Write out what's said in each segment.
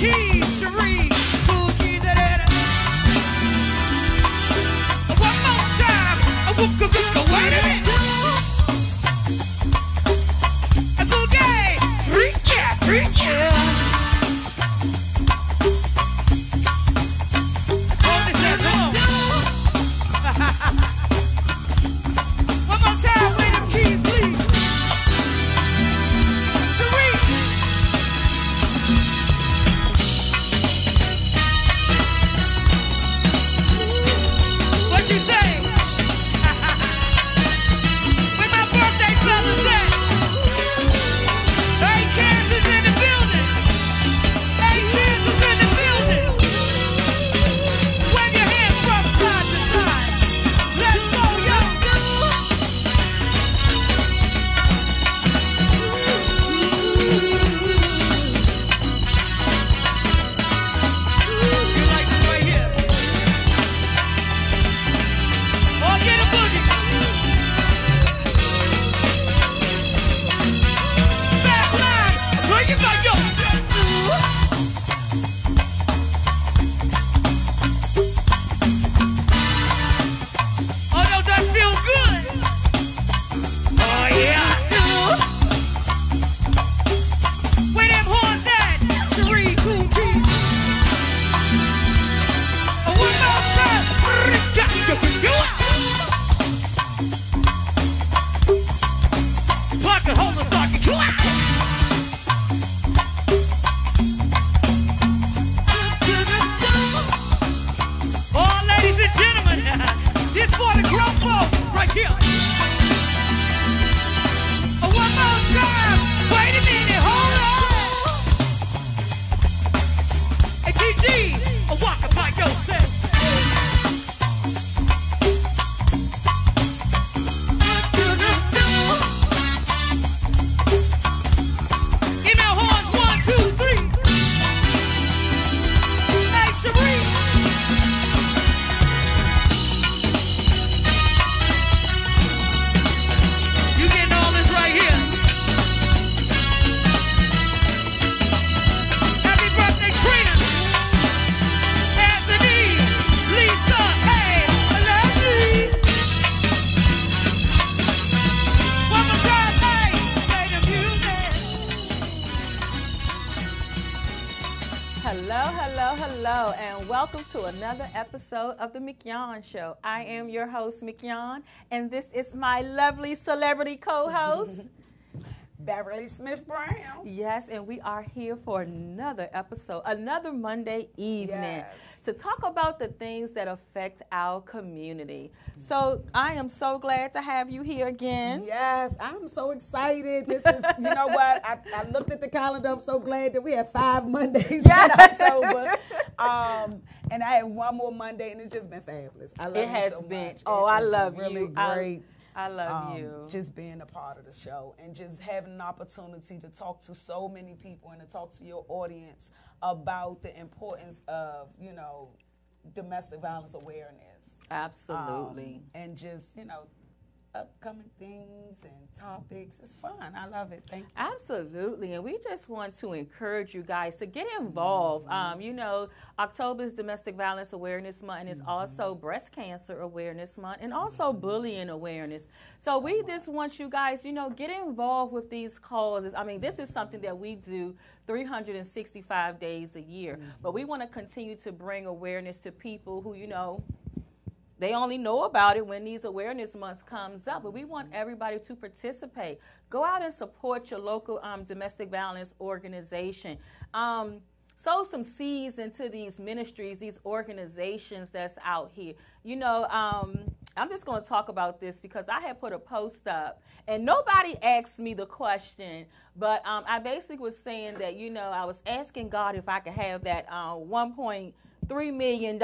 keys, Cherie. Cool keys, da-da-da. One more time. Wait a minute. A boogie. Freak yeah, freak yeah. Hold this up, come on. One more time, play them keys, please. Cherie. What you say? Where my birthday fellas at? Hey, Kansas in the building. Hey, Kansas in the building. Wave your hands from side to side. Let's go, yo. You like this right here? Oh, get a boogie. Back line. Bring it back, yo. Oh, no, that feel good. Oh, yeah. Where them horns at? Cherie, cool keys. Oh, one more time. Pocket holder socket. Oh, ladies and gentlemen, this for the grown folks right here. Oh, one more time. Wait a minute, hold on. Hey, TG, walk up by yourself. Give me a horns, 1, 2, 3. Hey, Cherie. You getting all this right here. Happy birthday, Trina. Anthony, Lisa, hey, Leslie. One more time, hey, play the music. Hello, hello, hello, and welcome to another episode of the Mignon Show. I am your host, Mignon, and this is my lovely celebrity co-host. Beverly Smith Brown. Yes, and we are here for another episode, another Monday evening, Yes. to talk about the things that affect our community. So I am so glad to have you here again. Yes, I'm so excited. This is, you know what? I looked at the calendar. I'm so glad that we have 5 Mondays in October. And I have one more Monday, and it's just been fabulous. I love It you has so been. much. Oh, It I is love really you. great. I love you. Just being a part of the show and just having an opportunity to talk to so many people and to talk to your audience about the importance of, you know, domestic violence awareness. Absolutely. And just, you know, upcoming things and topics. It's fun. I love it. Thank you. Absolutely, and we just want to encourage you guys to get involved. You know, October is Domestic Violence Awareness Month, and it's also Breast Cancer Awareness Month, and also bullying awareness. So we just want you guys, you know, get involved with these causes. I mean, this is something that we do 365 days a year, but we want to continue to bring awareness to people who, you know, they only know about it when these awareness months comes up, but we want everybody to participate. Go out and support your local domestic violence organization. Sow some seeds into these ministries, these organizations that's out here. You know, I'm just going to talk about this because I had put a post up, and nobody asked me the question, but I basically was saying that, you know, I was asking God if I could have that $1.3 million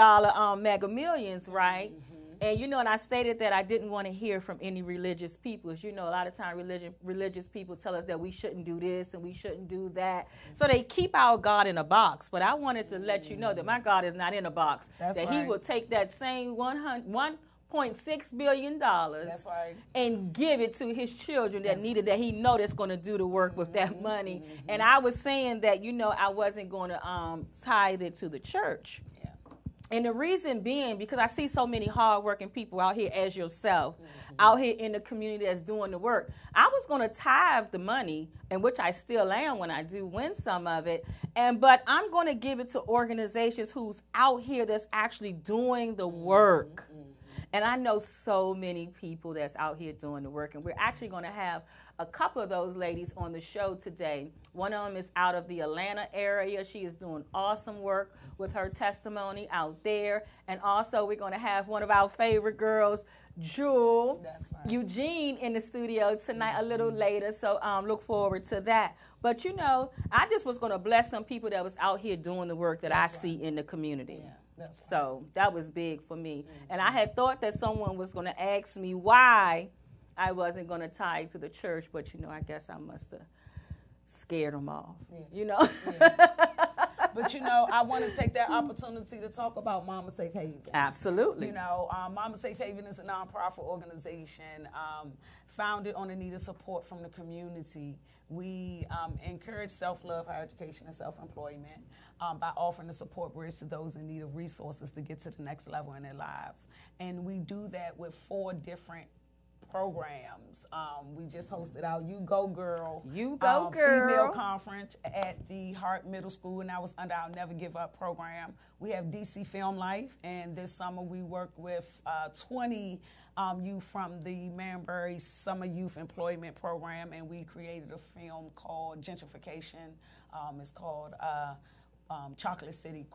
Mega Millions, right? And, you know, and I stated that I didn't want to hear from any religious people. As you know, a lot of times religious people tell us that we shouldn't do this and we shouldn't do that. So they keep our God in a box. But I wanted to let you know that my God is not in a box. That's that right. He will take that same $1.6 billion That's right. and give it to his children that needed that he know that's going to do the work with that money. And I was saying that, I wasn't going to tithe it to the church. Yeah. And the reason being, because I see so many hardworking people out here as yourself, out here in the community that's doing the work. I was going to tithe the money, and which I still am when I do win some of it, but I'm going to give it to organizations who's out here that's actually doing the work. And I know so many people that's out here doing the work, and we're actually going to have a couple of those ladies on the show today. One of them is out of the Atlanta area. She is doing awesome work with her testimony out there. And also we're going to have one of our favorite girls, Jewel Eugene, in the studio tonight a little later. So look forward to that. But, I just was going to bless some people that was out here doing the work that I see in the community. Yeah. So that was big for me. And I had thought that someone was going to ask me why I wasn't going to tithe to the church, but, I guess I must have scared them off, Yeah. But, I want to take that opportunity to talk about Mama Safe Haven. Absolutely. Mama Safe Haven is a nonprofit organization founded on the need of support from the community. We encourage self-love, higher education, and self-employment by offering a support bridge to those in need of resources to get to the next level in their lives. And we do that with 4 different programs. We just hosted our You Go Girl female conference at the Hart Middle School, and that was under our Never Give Up program. We have DC Film Life, and this summer we worked with 20 youth from the Manbury Summer Youth Employment Program, and we created a film called Gentrification. It's called Chocolate City ?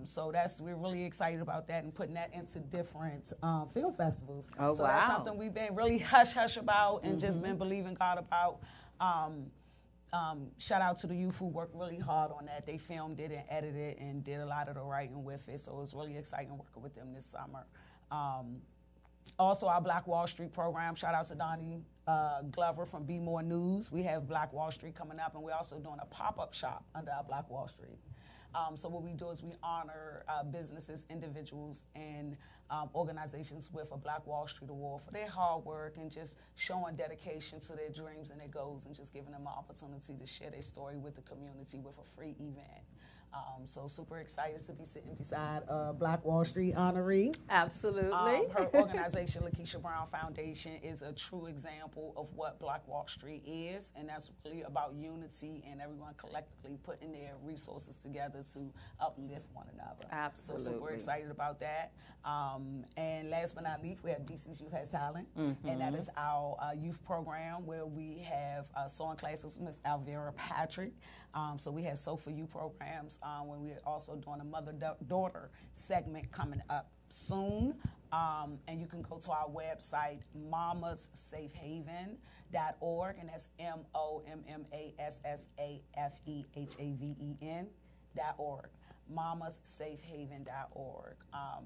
So we're really excited about that and putting that into different film festivals. Oh, so wow. That's something we've been really hush about and just been believing God about. Shout out to the youth who worked really hard on that. They filmed it and edited it and did a lot of the writing with it. So it was really exciting working with them this summer. Also, our Black Wall Street program. Shout out to Donnie Glover from Be More News. We have Black Wall Street coming up, and we're also doing a pop-up shop under our Black Wall Street. So what we do is we honor businesses, individuals, and organizations with a Black Wall Street Award for their hard work and just showing dedication to their dreams and their goals and just giving them an opportunity to share their story with the community with a free event. So super excited to be sitting beside Black Wall Street honoree. Absolutely. Her organization, Lakeisha Brown Foundation, is a true example of what Black Wall Street is, and that's really about unity and everyone collectively putting their resources together to uplift one another. Absolutely. So super excited about that. And last but not least, we have DC's Youth Has Talent, and that is our youth program where we have sewing classes with Ms. Alvera Patrick. So we have Sew For You programs when we're also doing a mother-daughter segment coming up soon. And you can go to our website, mamassafehaven.org, and that's MOMMASSAFEHAVEN.org. mamassafehaven.org.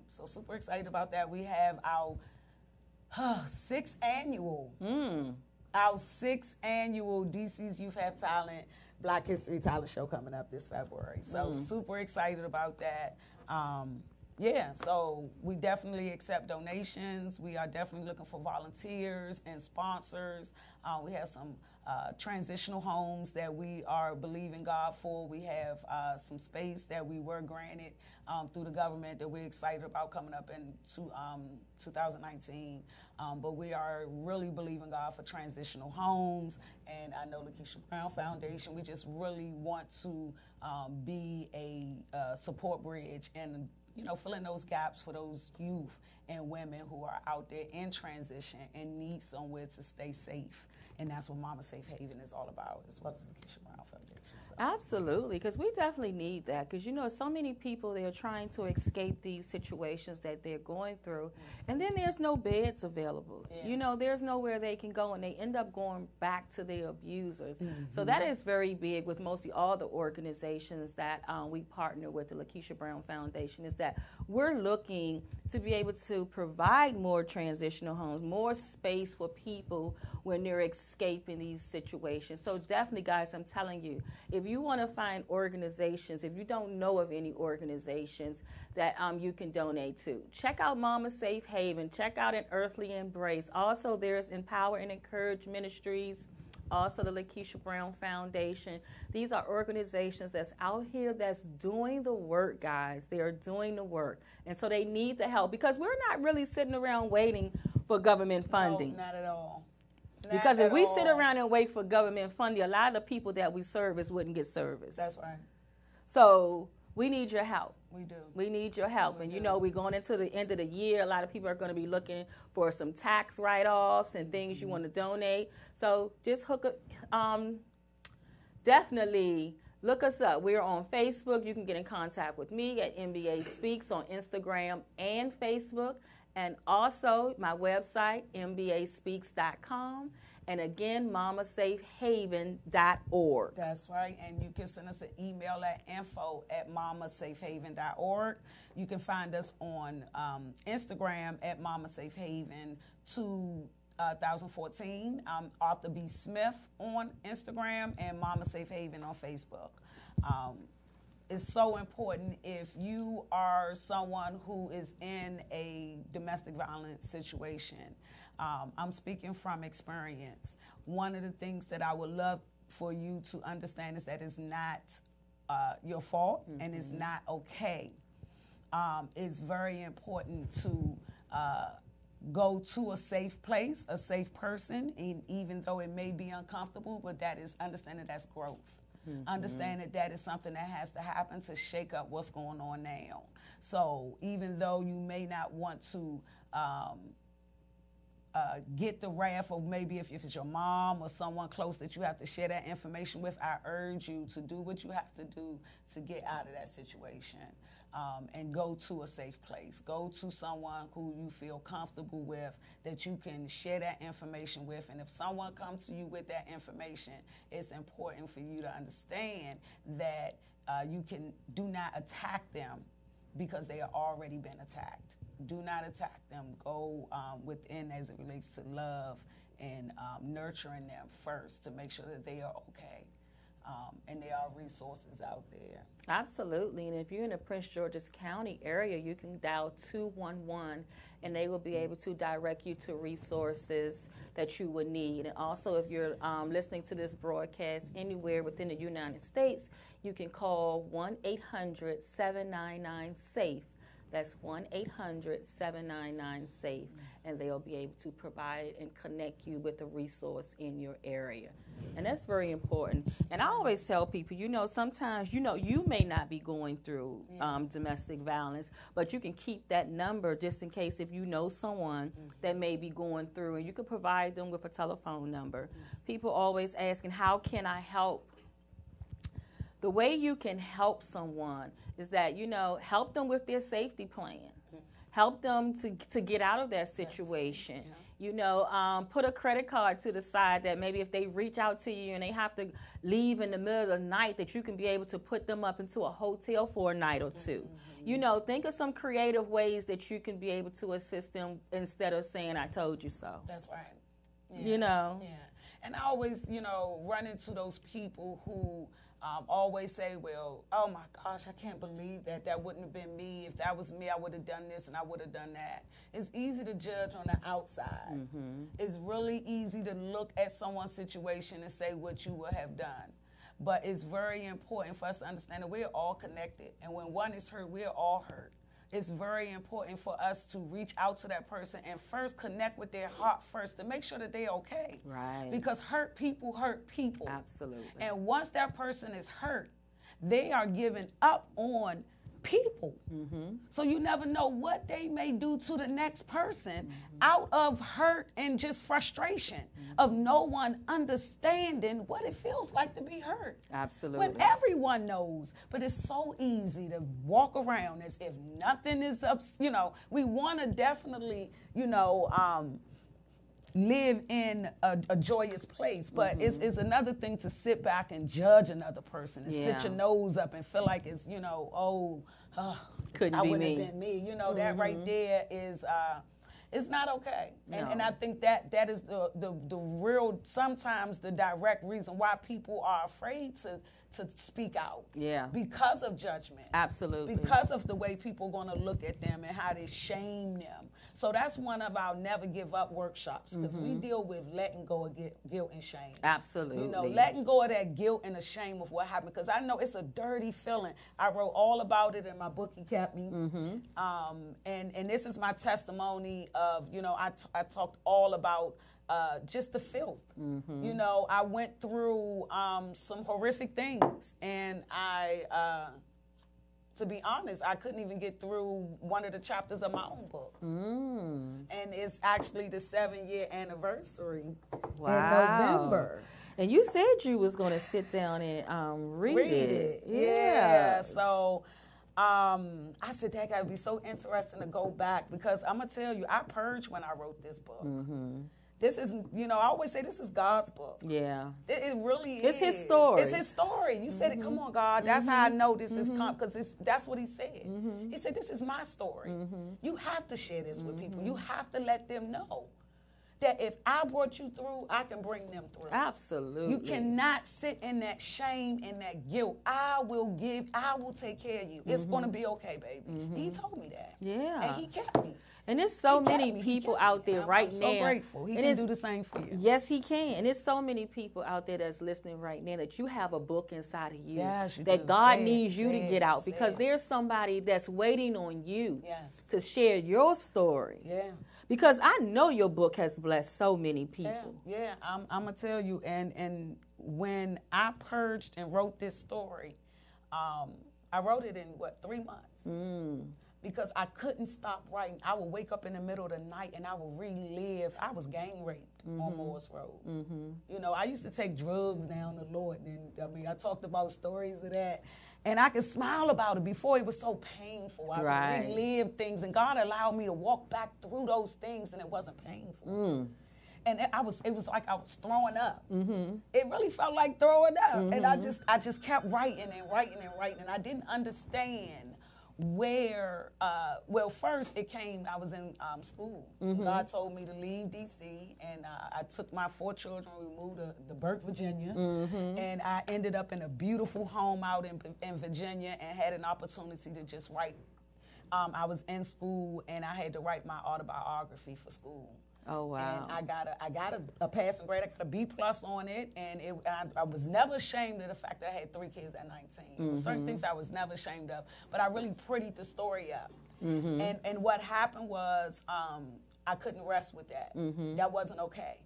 So super excited about that. We have our 6th annual DC's Youth Have Talent Black History Talent Show coming up this February. So super excited about that. So we definitely accept donations. We are definitely looking for volunteers and sponsors. We have some transitional homes that we are believing God for. We have some space that we were granted through the government that we're excited about coming up in 2019. But we are really believing God for transitional homes. And I know Lakeisha Brown Foundation, we just really want to be a support bridge and fill in those gaps for those youth and women who are out there in transition and need somewhere to stay safe. And that's what Mama Safe Haven is all about, as well as the Lakeisha Brown Foundation. So. Absolutely, because we definitely need that. Because, so many people, they're trying to escape these situations that they're going through. And then there's no beds available. Yeah. There's nowhere they can go, and they end up going back to their abusers. So that is very big with mostly all the organizations that we partner with, the Lakeisha Brown Foundation, is that we're looking to be able to provide more transitional homes, more space for people when they're escaping these situations. So definitely, guys, I'm telling you, if you want to find organizations, if you don't know of any organizations that you can donate to, check out Mama Safe Haven, check out An Earthly Embrace. Also, there's Empower and Encourage Ministries, also the Lakeisha Brown Foundation. These are organizations that's out here that's doing the work, guys. They are doing the work. And so they need the help, because we're not really sitting around waiting for government funding. No, not at all. Because if we sit around and wait for government funding, a lot of the people that we service wouldn't get service. That's right. So we need your help. We do. We need your help. And, you know, we're going into the end of the year. A lot of people are going to be looking for some tax write-offs and things you want to donate. So just definitely look us up. We're on Facebook. You can get in contact with me at MBA Speaks on Instagram and Facebook. And also my website, mbaspeaks.com. And again, mamasafehaven.org. That's right. And you can send us an email at info@mamasafehaven.org. You can find us on Instagram at mamasafehaven 2014. I'm Arthur B. Smith on Instagram and Mama Safe Haven on Facebook. It's so important if you are someone who is in a domestic violence situation. I'm speaking from experience. One of the things that I would love for you to understand is that it's not your fault and it's not okay. It's very important to go to a safe place, a safe person, and even though it may be uncomfortable, but that is understanding that's growth. Understand that is something that has to happen to shake up what's going on now. So even though you may not want to get the wrath of maybe if it's your mom or someone close that you have to share that information with, I urge you to do what you have to do to get out of that situation and go to a safe place. Go to someone who you feel comfortable with, that you can share that information with. And if someone comes to you with that information, it's important for you to understand that do not attack them because they have already been attacked. Do not attack them. Go within as it relates to love and nurturing them first to make sure that they are okay. And there are resources out there. Absolutely. And if you're in the Prince George's County area, you can dial 211 and they will be able to direct you to resources that you would need. And also, if you're listening to this broadcast anywhere within the United States, you can call 1-800-799-SAFE. That's 1-800-799-SAFE, and they'll be able to provide and connect you with a resource in your area. And that's very important. And I always tell people, sometimes, you may not be going through domestic violence, but you can keep that number just in case if you know someone that may be going through, and you can provide them with a telephone number. People always asking, how can I help? The way you can help someone is that, help them with their safety plan. Help them to get out of that situation. Put a credit card to the side that maybe if they reach out to you and they have to leave in the middle of the night, that you can be able to put them up into a hotel for a night or two. Think of some creative ways that you can be able to assist them instead of saying, I told you so. That's right. Yeah. And I always, run into those people who always say, well, oh my gosh, I can't believe that wouldn't have been me. If that was me, I would have done this and I would have done that. It's easy to judge on the outside. It's really easy to look at someone's situation and say what you would have done. But it's very important for us to understand that we're all connected. And when one is hurt, we're all hurt. It's very important for us to reach out to that person and first connect with their heart first to make sure that they're okay. Right. Because hurt people hurt people. Absolutely. And once that person is hurt, they are giving up on people. So you never know what they may do to the next person out of hurt and just frustration of no one understanding what it feels like to be hurt. Absolutely. When everyone knows, but it's so easy to walk around as if nothing is up. We want to definitely, live in a joyous place, but it's another thing to sit back and judge another person and sit your nose up and feel like it's, couldn't be wouldn't me. have been me. That right there is It's not okay. And No. I think that is the real, sometimes the direct reason why people are afraid to speak out. Yeah. Because of judgment. Absolutely. Because of the way people are going to look at them and how they shame them. So that's one of our Never Give Up workshops, because we deal with letting go of guilt and shame. Absolutely. You know, letting go of that guilt and the shame of what happened, because I know it's a dirty feeling. I wrote all about it in my book, He Kept Me. And this is my testimony of, you know, I talked all about just the filth. You know, I went through some horrific things, and to be honest, I couldn't even get through one of the chapters of my own book. And it's actually the 7-year anniversary in November. And you said you was going to sit down and read it. Yeah. So I said that got to be so interesting to go back, because I'm going to tell you, I purged when I wrote this book. This is, you know, I always say this is God's book. Yeah. It really It's is. his story. It's his story. You said it. Come on, God. That's how I know this is, because that's what he said. He said, this is my story. You have to share this with people. You have to let them know that if I brought you through, I can bring them through. Absolutely. You cannot sit in that shame and that guilt. I will take care of you. It's going to be okay, baby. He told me that. Yeah. And he kept me. And there's so many people out there right now. I'm so grateful. He can do the same for you. Yes, he can. And there's so many people out there that's listening right now that you have a book inside of you, yes, you that do. God Say needs you to get out, because it. there's somebody that's waiting on you Yes. to share your story. Yeah. Because I know your book has blessed so many people. Yeah. I'm going to tell you. And when I purged and wrote this story, I wrote it in, 3 months? Because I couldn't stop writing. I would wake up in the middle of the night and I would relive. I was gang raped on Morris Road. You know, I used to take drugs down the Lord. And I talked about stories of that. And I could smile about it. Before, it was so painful. I would relive things. And God allowed me to walk back through those things, and it wasn't painful. And it was like I was throwing up. It really felt like throwing up. And I just kept writing and writing and writing. And I didn't understand where, first it came, I was in school. God told me to leave D.C., and I took my 4 children, we moved to Burke, Virginia, and I ended up in a beautiful home out in Virginia, and had an opportunity to just write. I was in school, and I had to write my autobiography for school. Oh, wow. And I got a passing grade. I got a B+ on it, and I was never ashamed of the fact that I had 3 kids at 19. Certain things I was never ashamed of, but I really prettied the story up. And what happened was I couldn't rest with that. That wasn't okay.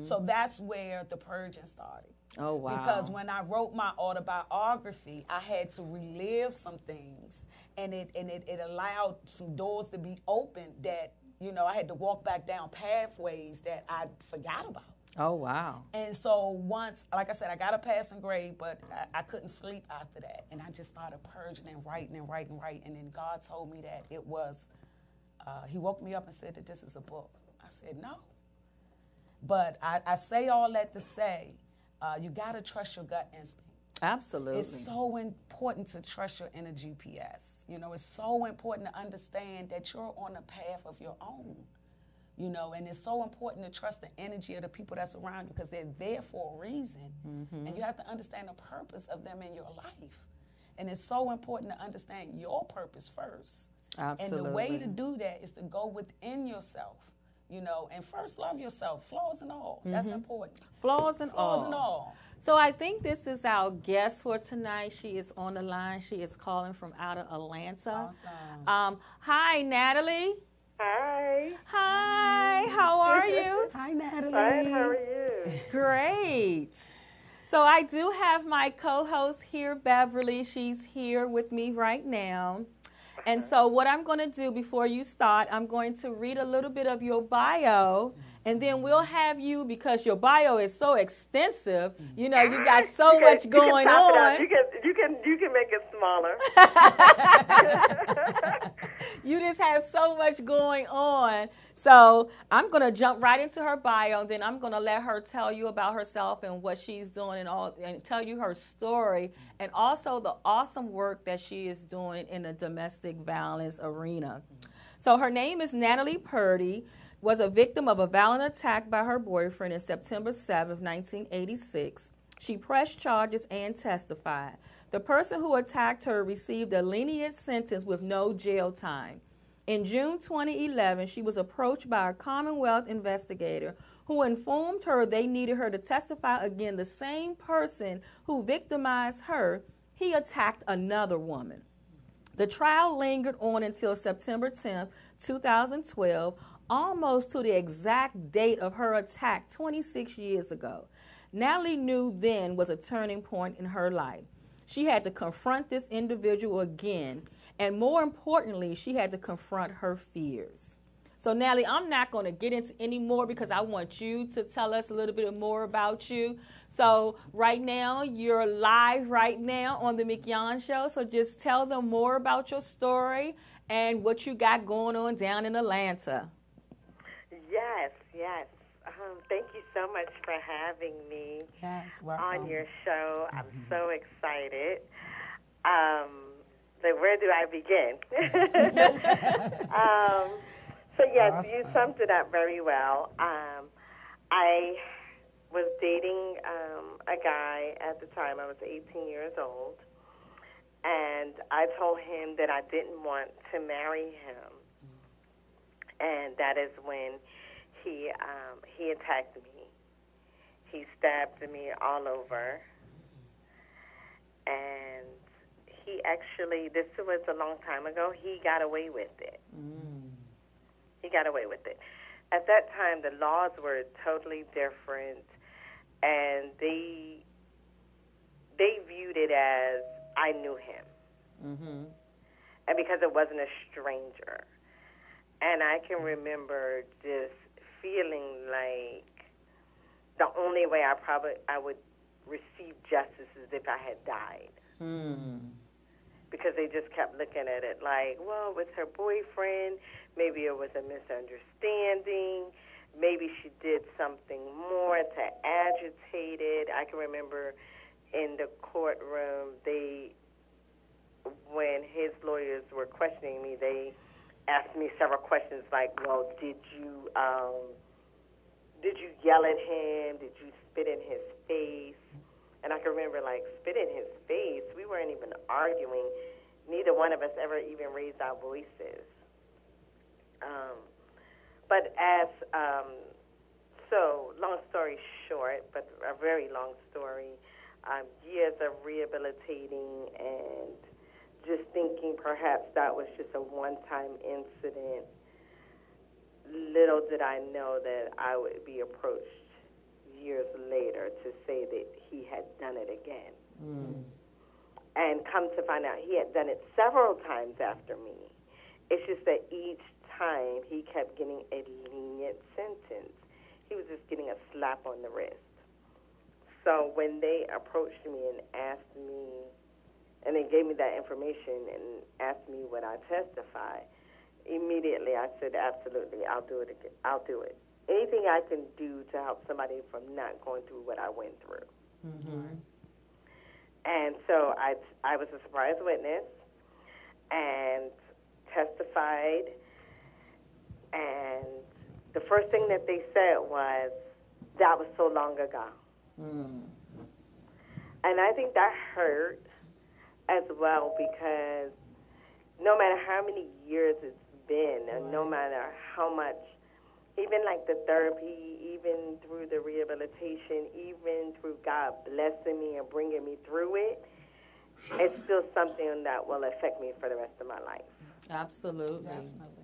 So that's where the purging started. Oh, wow. Because when I wrote my autobiography, I had to relive some things, and it allowed some doors to be opened that, you know, I had to walk back down pathways that I forgot about. Oh, wow. And so once, like I said, I got a passing grade, but I couldn't sleep after that. And I just started purging and writing and writing and writing. And then God told me that it was, he woke me up and said that this is a book. I said, no. But I say all that to say, you got to trust your gut instinct. Absolutely. It's so important to trust your inner GPS. You know, it's so important to understand that you're on a path of your own. You know, and it's so important to trust the energy of the people that's around you, because they're there for a reason. And you have to understand the purpose of them in your life. And it's so important to understand your purpose first. Absolutely. And the way to do that is to go within yourself, you know, and first love yourself, flaws and all. That's important. Flaws and all. Flaws and all. So I think this is our guest for tonight. She is on the line. She is calling from out of Atlanta. Awesome. Hi, Natalie. Hi. Hi, how are you? Hi, Natalie. Fine, how are you? Great. So I do have my co-host here, Beverly. She's here with me right now. And so what I'm going to do before you start, I'm going to read a little bit of your bio, and then we'll have you, because your bio is so extensive. You know, you got so much going on. You can make it smaller. You just have so much going on. So I'm going to jump right into her bio, and then I'm going to let her tell you about herself and what she's doing and tell you her story, and also the awesome work that she is doing in the domestic violence arena. So her name is Natalie Purdy. was a victim of a violent attack by her boyfriend in September 7, 1986. She pressed charges and testified. The person who attacked her received a lenient sentence with no jail time. In June 2011, she was approached by a Commonwealth investigator who informed her they needed her to testify against the same person who victimized her. He attacked another woman. The trial lingered on until September 10, 2012, almost to the exact date of her attack 26 years ago. Natalie knew then was a turning point in her life. She had to confront this individual again, and more importantly, she had to confront her fears. So, Natalie, I'm not going to get into any more because I want you to tell us a little bit more about you. So, right now, you're live right now on the Mignon Show. So, just tell them more about your story and what you got going on down in Atlanta. Yes. Thank you so much for having me on your show. I'm so excited. So where do I begin? So yes, Awesome. You summed it up very well. I was dating a guy at the time. I was 18 years old, and I told him that I didn't want to marry him, and that is when he attacked me. He stabbed me all over, and he actually, this was a long time ago, he got away with it. He got away with it. At that time, the laws were totally different, and they viewed it as I knew him, and because it wasn't a stranger. And I can remember just feeling like the only way I would receive justice is if I had died. Because they just kept looking at it like, well, with her boyfriend, maybe it was a misunderstanding. Maybe she did something more to agitate it. I can remember in the courtroom, when his lawyers were questioning me, they asked me several questions like, well, did you yell at him? Did you spit in his face? And I can remember, like, spit in his face. We weren't even arguing. Neither one of us ever even raised our voices. But so long story short, but a very long story, years of rehabilitating and just thinking perhaps that was just a one-time incident. Little did I know that I would be approached years later to say that he had done it again. And come to find out he had done it several times after me. It's just that each time he kept getting a lenient sentence. He was just getting a slap on the wrist. So when they approached me and asked me, and they gave me that information and asked me would I testify, immediately I said, absolutely, I'll do it again. I'll do it. Anything I can do to help somebody from not going through what I went through. And so I was a surprise witness and testified, and the first thing that they said was, that was so long ago. And I think that hurt as well, because no matter how many years it's been, and no matter how much, even like the therapy, even through the rehabilitation, even through God blessing me and bringing me through it, it's still something that will affect me for the rest of my life. Absolutely.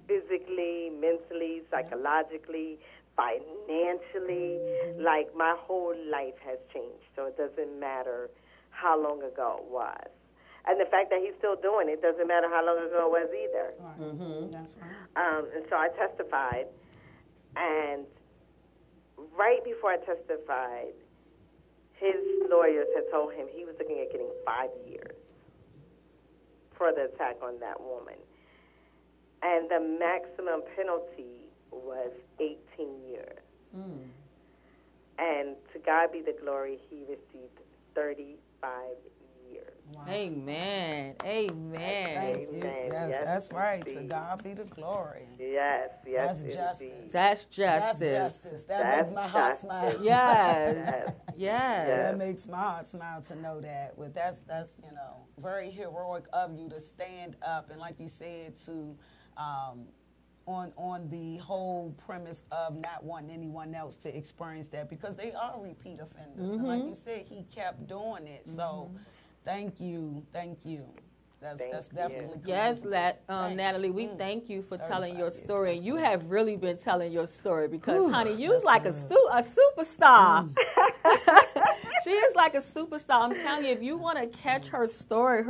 Physically, mentally, psychologically, financially, like my whole life has changed. So it doesn't matter how long ago it was. And the fact that he's still doing it doesn't matter how long ago it was either. That's right. And so I testified, and right before I testified, his lawyers had told him he was looking at getting 5 years for the attack on that woman. And the maximum penalty was 18 years. And to God be the glory, he received 35 years. Wow. Amen. Amen. Thank you. Amen. Yes, Yes, that's right. To indeed. God be the glory. Yes, yes, That's justice. indeed. That's justice. That's justice. That That's makes my heart justice. smile. Yes. That Yes. makes my heart smile to know that. But that's very heroic of you to stand up and, like you said, to on the whole premise of not wanting anyone else to experience that, because they are repeat offenders. And like you said, he kept doing it. So thank you. That's definitely Yes, commendable. Natalie, we thank you for telling 35 your years, story. that's And you good. have really been telling your story because, honey, you's like a superstar. She is like a superstar. I'm telling you, if you want to catch her story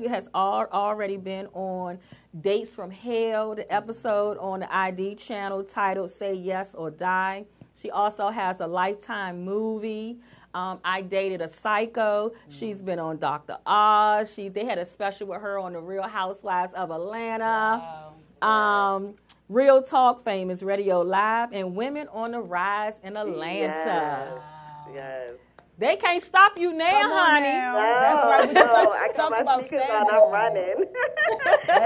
has already been on Dates from Hell, the episode on the ID channel titled Say Yes or Die. She also has a Lifetime movie. I Dated a Psycho. She's been on Dr. Oz. They had a special with her on the Real Housewives of Atlanta. Wow. Real Talk, Famous Radio Live, and Women on the Rise in Atlanta. Yes. They can't stop you now, Come on honey. now. No, That's right. We no, I can got talk my about speakers standing on. I'm on. running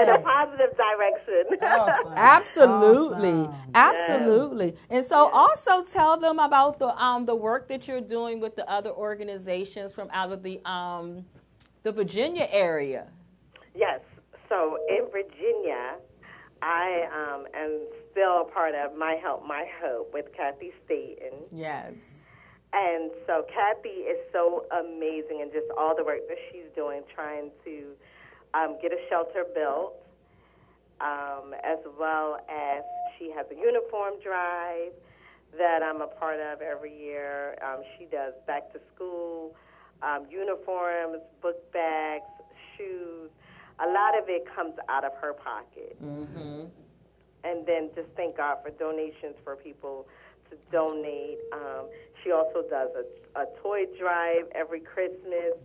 in a positive direction. Awesome. Absolutely, Awesome. absolutely. And so, also tell them about the work that you're doing with the other organizations from out of the Virginia area. Yes. So in Virginia, I am still a part of My Help, My Hope with Kathy Staten. Yes. And so Kathy is so amazing, and just all the work that she's doing, trying to get a shelter built, as well as she has a uniform drive that I'm a part of every year. She does back to school uniforms, book bags, shoes. A lot of it comes out of her pocket. Mm-hmm. And then just thank God for donations for people to donate. She also does a toy drive every Christmas,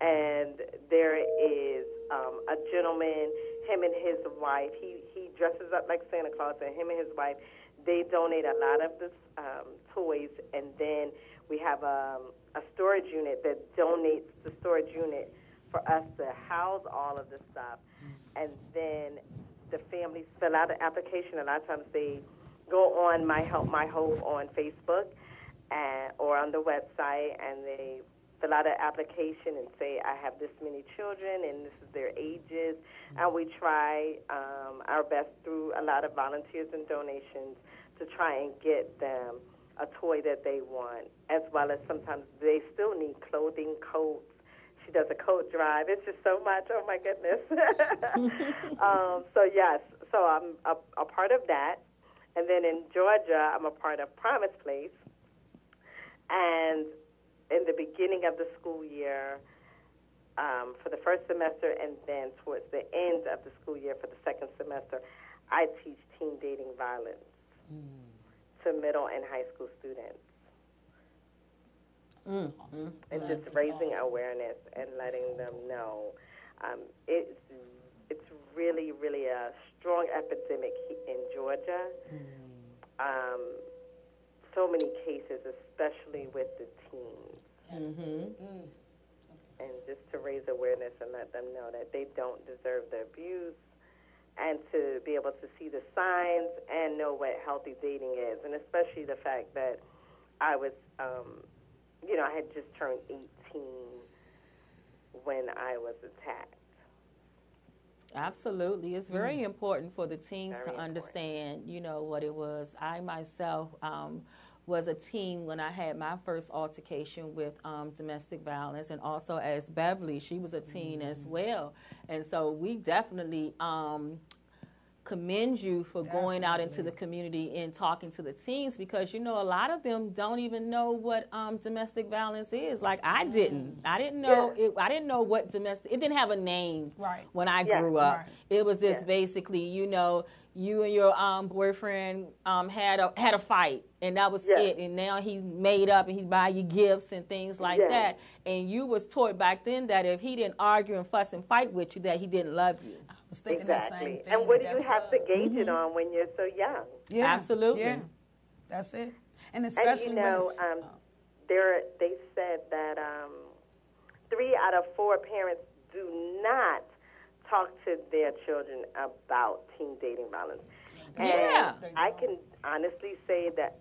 and there is a gentleman, him and his wife, he dresses up like Santa Claus, and him and his wife, they donate a lot of the toys, and then we have a storage unit that donates the storage unit for us to house all of the stuff, and then the families fill out an application. A lot of times they go on My Help, My Hope on Facebook or on the website, and they fill out an application and say, I have this many children, and this is their ages. And we try our best through a lot of volunteers and donations to try and get them a toy that they want, as well as sometimes they still need clothing, coats. She does a coat drive. It's just so much. Oh, my goodness. So, yes. So I'm a part of that. And then in Georgia, I'm a part of Promise Place. And in the beginning of the school year, for the first semester, and then towards the end of the school year for the second semester, I teach teen dating violence to middle and high school students. Awesome. And That's just raising awesome. awareness and letting them know. It's really, really a strong epidemic in Georgia. So many cases, especially with the teens. Mm-hmm. And just to raise awareness and let them know that they don't deserve the abuse, and to be able to see the signs and know what healthy dating is. And especially the fact that I was, I had just turned 18 when I was attacked. Absolutely. It's very important for the teens Very to important. understand, what it was. I myself was a teen when I had my first altercation with domestic violence, and also as Beverly, she was a teen as well. And so we definitely commend you for going out into the community and talking to the teens, because a lot of them don't even know what domestic violence is. Like I didn't know I didn't know what domestic. It didn't have a name when I grew up. Right. It was just basically you and your boyfriend had a fight, and that was it. And now he's made up and he buy you gifts and things like that. And you was taught back then that if he didn't argue and fuss and fight with you, that he didn't love you. I was thinking that same Exactly. thing. And what do That's you have to gauge it on when you're so young? Yeah. Absolutely. Yeah. That's it. And especially And when it's... they said that 3 out of 4 parents do not talk to their children about teen dating violence. Yeah. And I can honestly say that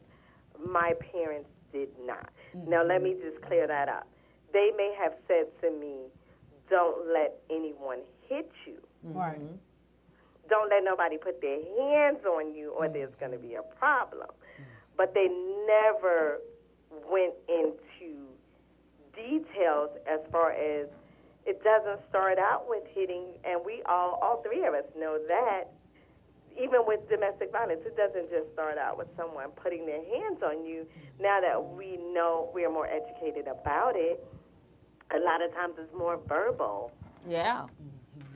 my parents did not. Now, let me just clear that up. They may have said to me, don't let anyone hit you. Right. Don't let nobody put their hands on you or there's going to be a problem. But they never went into details as far as it doesn't start out with hitting, and we all three of us know that. Even with domestic violence, it doesn't just start out with someone putting their hands on you. Now that we know, we are more educated about it, a lot of times it's more verbal. Yeah.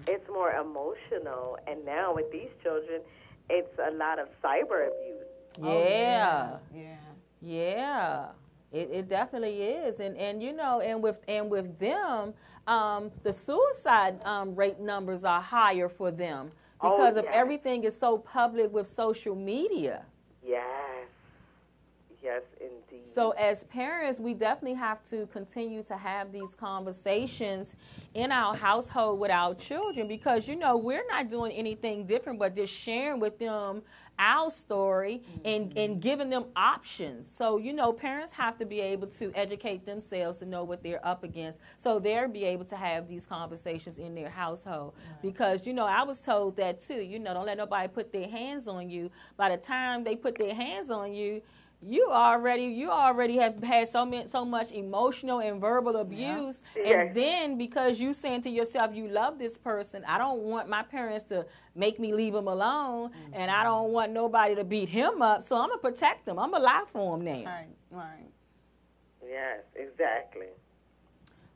It's more emotional. And now with these children, it's a lot of cyber abuse. Yeah. Yeah. Yeah. It definitely is. And you know, and with them, the suicide rate numbers are higher for them because of everything is so public with social media. Yes. Yes, indeed. So as parents, we definitely have to continue to have these conversations in our household with our children because, you know, we're not doing anything different but just sharing with them our story and giving them options. So, you know, parents have to be able to educate themselves to know what they're up against so they'll be able to have these conversations in their household. Right. Because, you know, I was told that too. You know, don't let nobody put their hands on you. By the time they put their hands on you, you already have had so much emotional and verbal abuse, and then because you saying to yourself you love this person, I don't want my parents to make me leave him alone, and I don't want nobody to beat him up, so I'm gonna protect him. I'm gonna lie for him now. Right. Yes, exactly.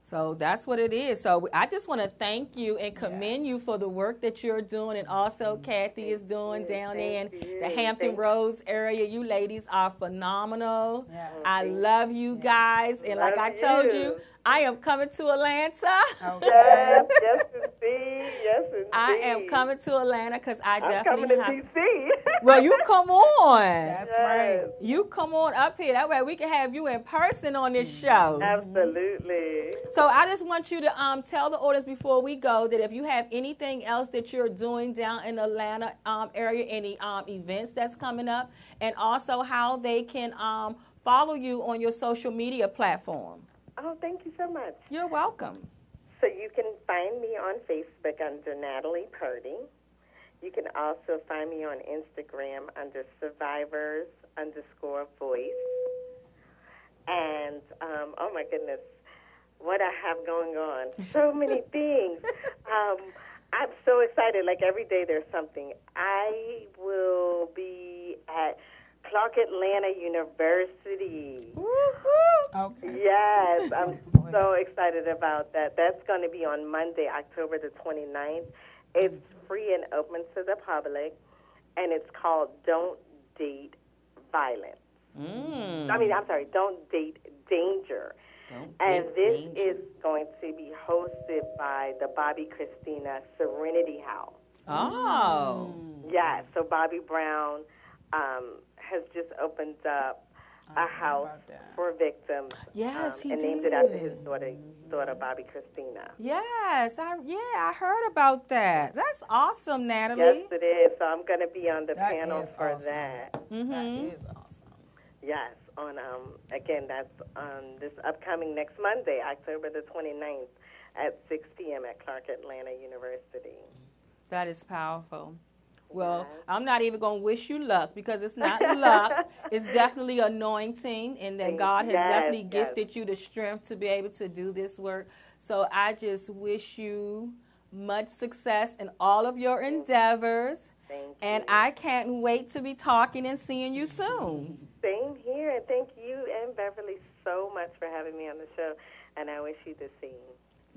So that's what it is. So I just want to thank you and commend you for the work that you're doing, and also Kathy is doing down there in the Hampton Roads area. You ladies are phenomenal. I love you guys, and like I told you, I am coming to Atlanta. Yes, indeed. Yes, indeed. I am coming to Atlanta because I definitely have. I'm coming to D.C. Well, you come on. That's right. You come on up here. That way we can have you in person on this show. Absolutely. So I just want you to tell the audience before we go that if you have anything else that you're doing down in the Atlanta area, any events that's coming up, and also how they can follow you on your social media platform. Oh, thank you so much. You're welcome. So you can find me on Facebook under Natalie Purdy. You can also find me on Instagram under Survivors_Voice. And, oh my goodness, what I have going on. So many things. I'm so excited. Like every day there's something. I will be at Clark Atlanta University. Okay. Yes, I'm so excited about that. That's going to be on Monday, October the 29th. It's free and open to the public, and it's called Don't Date Violence. Don't Date Danger. This is going to be hosted by the Bobby Christina Serenity House. Oh. Yeah, so Bobby Brown has just opened up a house for victims. Yes, he and did. named it after his daughter Bobby Christina. Yes, I heard about that. That's awesome, Natalie. Yes, it is. So I'm going to be on the panel for that. Mm-hmm. That is awesome. Yes, on again, that's on this upcoming next Monday, October the 29th at 6 p.m. at Clark Atlanta University. That is powerful. Well, I'm not even going to wish you luck because it's not luck. It's definitely anointing, and that God has definitely gifted you the strength to be able to do this work. So I just wish you much success in all of your endeavors. Thank you. And I can't wait to be talking and seeing you soon. Same here. And thank you and Beverly so much for having me on the show. And I wish you the same.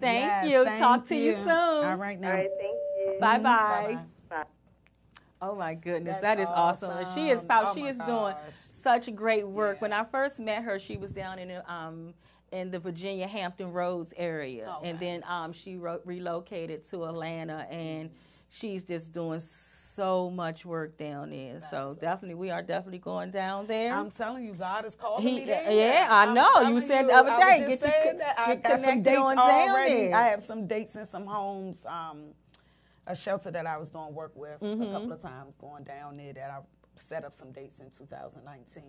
Thank you. Talk to you soon. All right, now. All right, thank you. Bye-bye. Bye. Oh my goodness, That's that is awesome. And she is doing gosh. such great work. When I first met her, she was down in the Virginia Hampton Roads area, and then she relocated to Atlanta, and she's just doing so much work down there. So definitely, we are definitely going down there. I'm telling you, God is calling me there. Yeah, I know. You said the other day, I got some dates already. I have some dates in some homes. A shelter that I was doing work with a couple of times going down there that I set up some dates in 2019.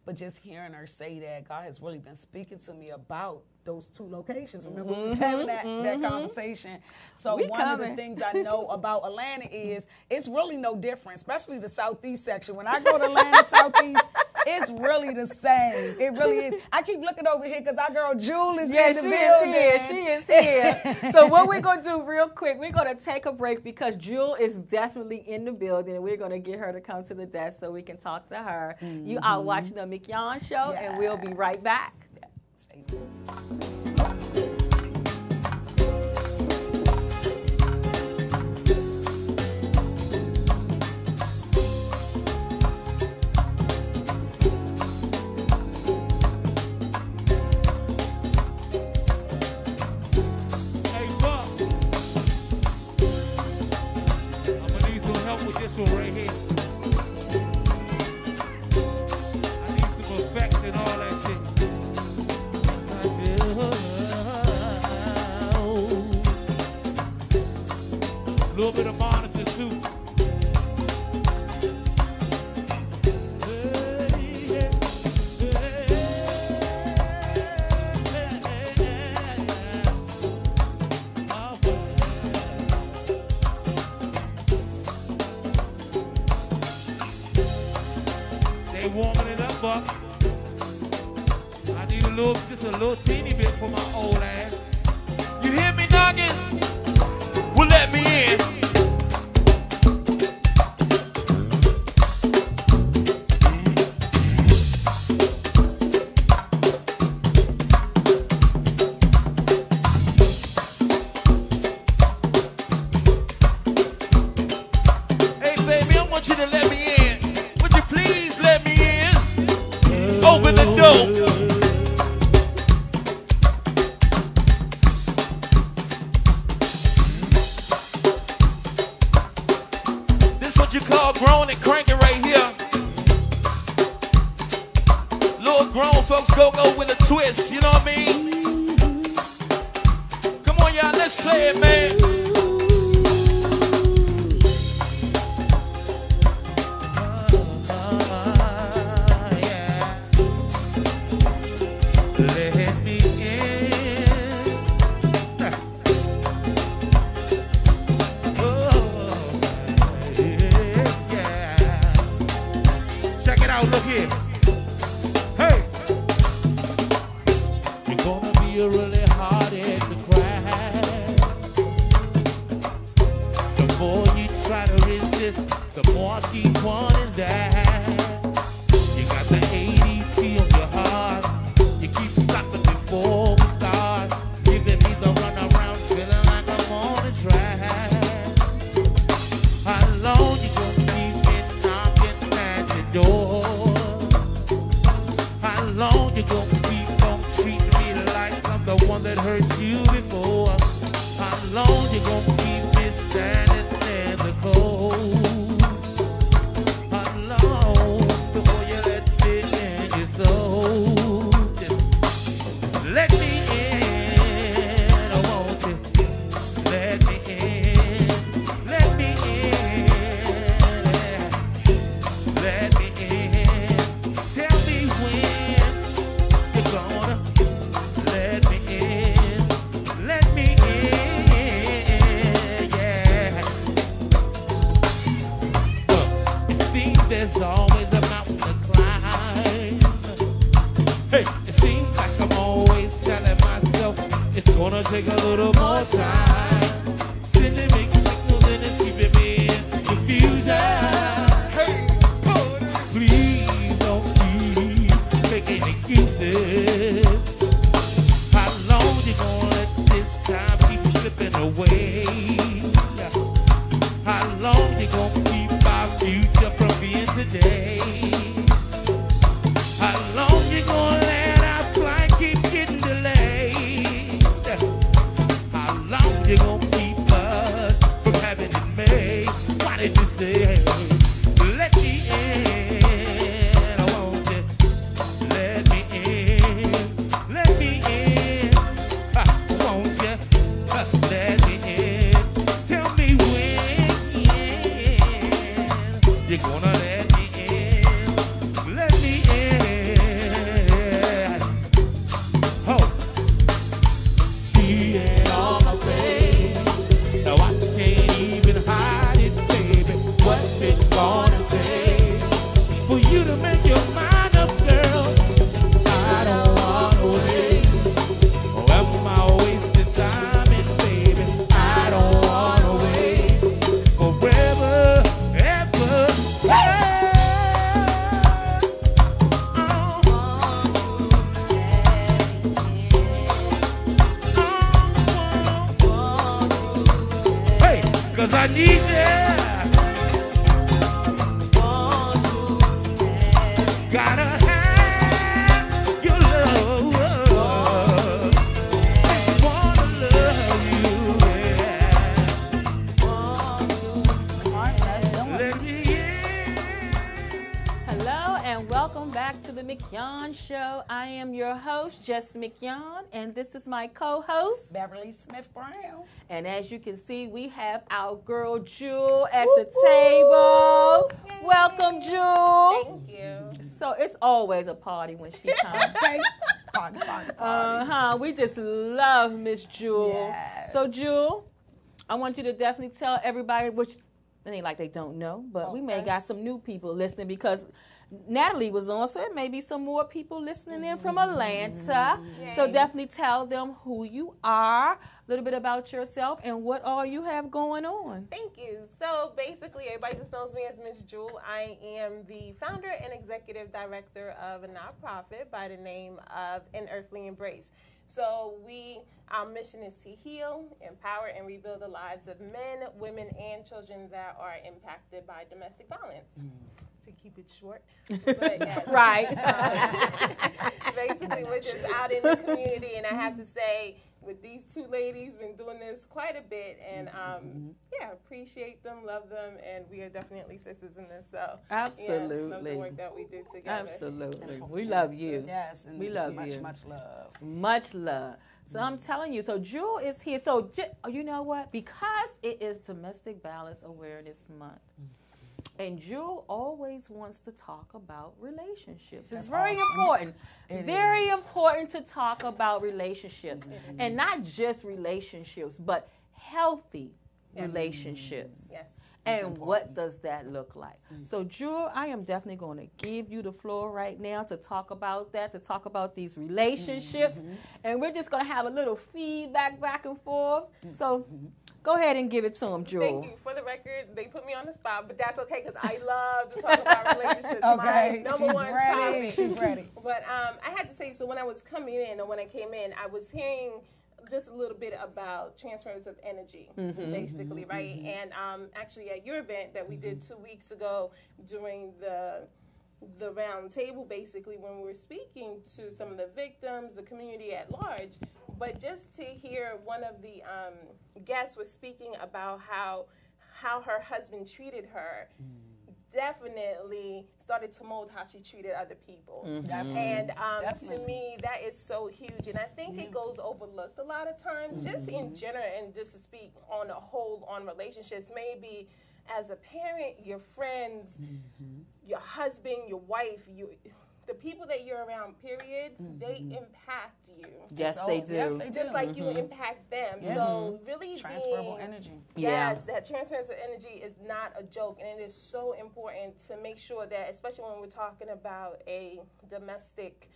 But just hearing her say that, God has really been speaking to me about those two locations. Remember, we was having that conversation. So one of the things I know about Atlanta is it's really no different, especially the Southeast section. When I go to Atlanta Southeast, it's really the same. It really is. I keep looking over here because our girl Jewel is in the building. She is here. So what we're going to do real quick, we're going to take a break because Jewel is definitely in the building. We're going to get her to come to the desk so we can talk to her. You are watching the Mignon Show, and we'll be right back. Yeah. Stay tuned. This one right here. I need some effects and all that shit. A little bit of monitor too. Warming it up, but I need just a little teeny bit for my old ass. You hear me knocking? Well, let me in. Hey, baby, I want you to let me in. Would you please let me in? Open the door. This what you call grown and cranking right here. Little grown folks go with a twist, you know what I mean? Come on, y'all, let's play it, man. Look here. Hey! You're gonna be a really hard head to crack. The more you try to resist, the more I keep wanting that. You got the ADT on your heart. You keep stopping before we start. Giving me the runaround, feeling like I'm on a track. How long you gonna keep me knocking at your door? How long you gonna keep on treating me like I'm the one that hurt you before? How long you gonna keep me standing in the cold? How long before you let me in your soul? Just let me in, I want you. Let me in, let me in, let me in. Tell me when you're gonna let me in, yeah. It seems there's always a mountain to climb. Hey, it seems like I'm always telling myself it's gonna take a little more time. Sending mixed signals and it's keeping me in confusion. Hey, please don't keep making excuses. How long you gonna let this time keep slipping away? How long you gonna keep our future from being today? How long you gonna let our flight keep getting delayed? How long you gonna keep us from having it made? Why did you say 'cause I need you. Gotta have your love. Wanna love you, yeah. Let me in. Hello and welcome back to the Mignon Show. I am your host, Jess Mignon, and this is my co-host, Beverly Smith Brown. And as you can see, we have our girl Jewel at the table. Yay. Welcome, Jewel. Thank you. So it's always a party when she comes. Okay. Party. We just love Miss Jewel. Yes. So Jewel, I want you to definitely tell everybody, which it ain't like they don't know, but we may Okay. got some new people listening because Natalie was on, so there may be some more people listening in from Atlanta. Yay. So definitely tell them who you are, a little bit about yourself, and what all you have going on. Thank you. So basically, everybody just knows me as Miss Jewel. I am the founder and executive director of a nonprofit by the name of An Earthly Embrace. So our mission is to heal, empower, and rebuild the lives of men, women, and children that are impacted by domestic violence. To keep it short. But yes. Right. Basically, we're just out in the community, and I have to say, with these two ladies, been doing this quite a bit, and appreciate them, love them, and we are definitely sisters in this. So Absolutely. love the work that we do together. Absolutely. We love you. Yes, and We love much, you. much love. Much love. So I'm telling you, so Jewel is here. So you know what? Because it is Domestic Violence Awareness Month, and Jewel always wants to talk about relationships. It's That's very awesome. important. It Very is. important to talk about relationships. And not just relationships, but healthy relationships. Yes. And what does that look like? So, Jewel, I am definitely going to give you the floor right now to talk about that, to talk about these relationships. And we're just going to have a little feedback back and forth. So, go ahead and give it to them, Jewel. Thank you. For the record, they put me on the spot, but that's okay because I love to talk about relationships. Okay, My number she's one ready. topic. She's ready. But I had to say, so when I was coming in, or when I came in, I was hearing just a little bit about transfers of energy, basically, right? And actually, at your event that we did 2 weeks ago during the round table, basically, when we were speaking to some of the victims, the community at large, but just to hear one of the guests was speaking about how her husband treated her, definitely started to mold how she treated other people. And to me, that is so huge. And I think it goes overlooked a lot of times, just in general, and just to speak on a whole on relationships, maybe as a parent, your friends, your husband, your wife, the people that you're around, period, they impact you. Yes, they do. Yes, they do. Just like you impact them. So really Transferable being, energy. Yes, that transference of energy is not a joke, and it is so important to make sure that, especially when we're talking about a domestic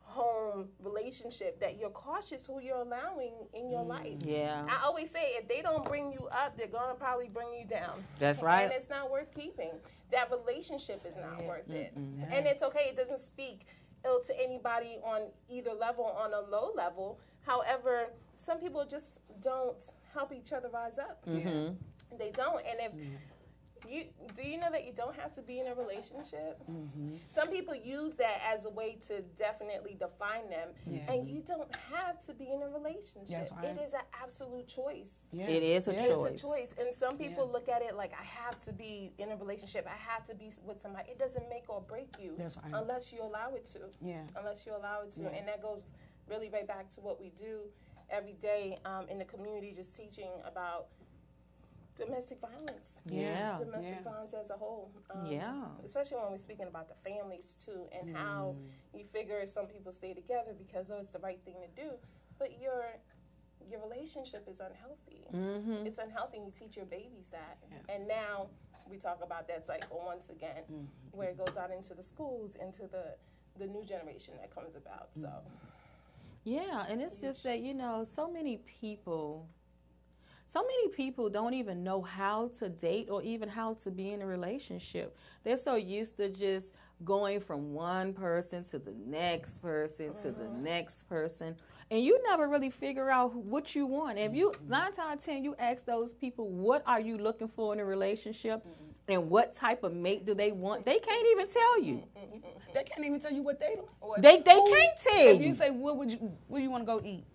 home relationship, that you're cautious who you're allowing in your life. Yeah. I always say, if they don't bring you up, they're going to probably bring you down. That's right. And it's not worth keeping. That relationship is not worth it. And it's okay. It doesn't speak ill to anybody on either level, on a low level. However, some people just don't help each other rise up. They don't. And if do you know that you don't have to be in a relationship? Some people use that as a way to definitely define them, and you don't have to be in a relationship. That's right. It is an absolute choice. It is a choice. It's a choice. And some people look at it like, I have to be in a relationship. I have to be with somebody. It doesn't make or break you. That's right. Unless you allow it to. Unless you allow it to. And that goes really right back to what we do every day in the community, just teaching about domestic violence. Domestic violence as a whole. Especially when we're speaking about the families too, and how you figure some people stay together because it's the right thing to do, but your relationship is unhealthy. It's unhealthy, and you teach your babies that. And now we talk about that cycle once again, where it goes out into the schools, into the new generation that comes about. So Yeah, and it's just that, so many people don't even know how to date or even how to be in a relationship. They're so used to just going from one person to the next person to the next person. and you never really figure out what you want. If you 9 times out of 10, you ask those people, what are you looking for in a relationship, and what type of mate do they want? They can't even tell you. They can't even tell you what they like. They can't tell If you. you say, where you want to go eat?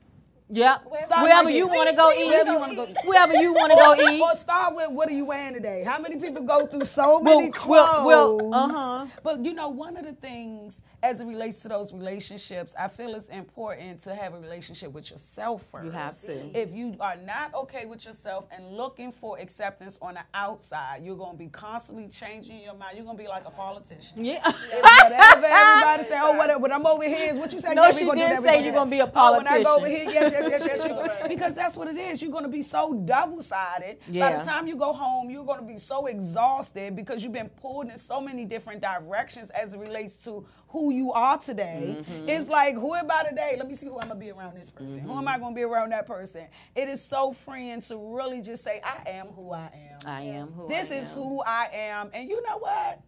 Yeah, Start wherever right you there. want to go eat. Wherever you want to go eat. Wherever you want to go eat. Or start with, what are you wearing today? How many people go through so many clothes? But one of the things as it relates to those relationships, I feel it's important to have a relationship with yourself first. You have to. If you are not okay with yourself and looking for acceptance on the outside, you're going to be constantly changing your mind. You're going to be like a politician. Yeah. Whatever everybody say, whatever, when I'm over here is what you say. No, yeah, she gonna didn't do that, say we you're gonna going to be a When I politician. go over here, yes. Because that's what it is. You're going to be so double-sided. Yeah. By the time you go home, you're going to be so exhausted because you've been pulled in so many different directions as it relates to who you are today. It's like, who am I today? Let me see who I'm going to be around this person. Who am I going to be around that person? It is so freeing to really just say, I am who I am. I am who This I is am. who I am. And you know what?